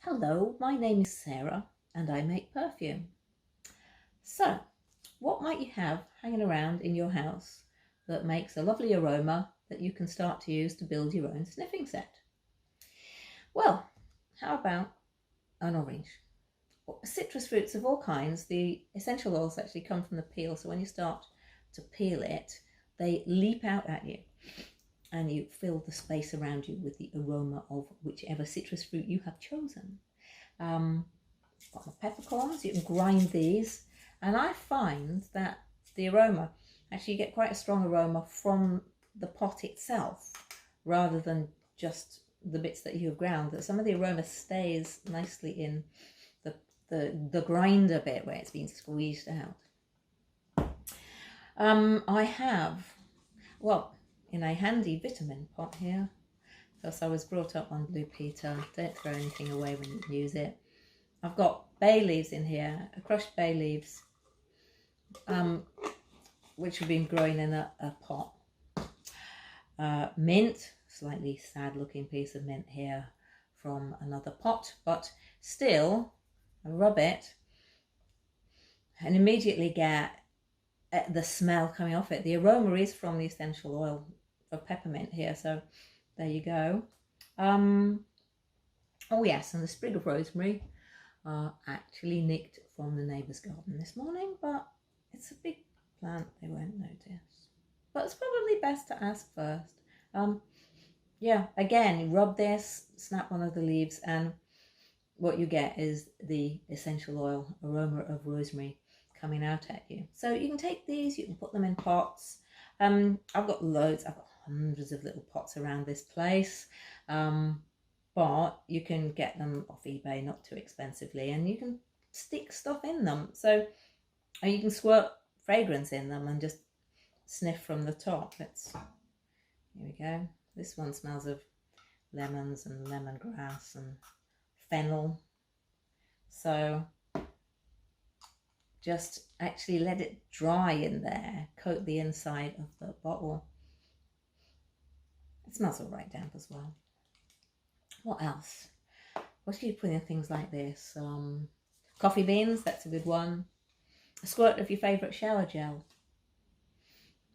Hello, my name is Sarah and I make perfume. So, what might you have hanging around in your house that makes a lovely aroma that you can start to use to build your own sniffing set? Well, how about an orange? Citrus fruits of all kinds, the essential oils actually come from the peel, so when you start to peel it, they leap out at you and you fill the space around you with the aroma of whichever citrus fruit you have chosen. Got my peppercorns, you can grind these, and I find that the aroma, actually you get quite a strong aroma from the pot itself rather than just the bits that you have ground, that some of the aroma stays nicely in the grinder bit where it's been squeezed out. I have, well, in a handy vitamin pot here, because I was brought up on Blue Peter, don't throw anything away when you use it. I've got bay leaves in here, crushed bay leaves, which have been growing in a pot. Mint, slightly sad looking piece of mint here from another pot, but still I rub it and immediately get the smell coming off it. The aroma is from the essential oil of peppermint here, so there you go. Oh yes, and the sprig of rosemary actually nicked from the neighbour's garden this morning, but it's a big plant, they won't notice. But it's probably best to ask first. Yeah, again, rub this, snap one of the leaves, and what you get is the essential oil aroma of rosemary coming out at you. So you can take these, you can put them in pots. I've got loads, I've got hundreds of little pots around this place. But you can get them off eBay, not too expensively, and you can stick stuff in them. So you can squirt fragrance in them and just sniff from the top. Here we go. This one smells of lemons and lemongrass and fennel. So just actually let it dry in there, coat the inside of the bottle. It smells all right damp as well. What else? What do you put in things like this? Coffee beans, that's a good one. A squirt of your favourite shower gel.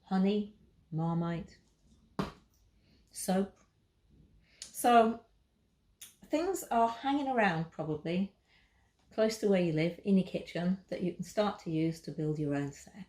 Honey, Marmite, soap. So things are hanging around probably close to where you live in your kitchen that you can start to use to build your own set.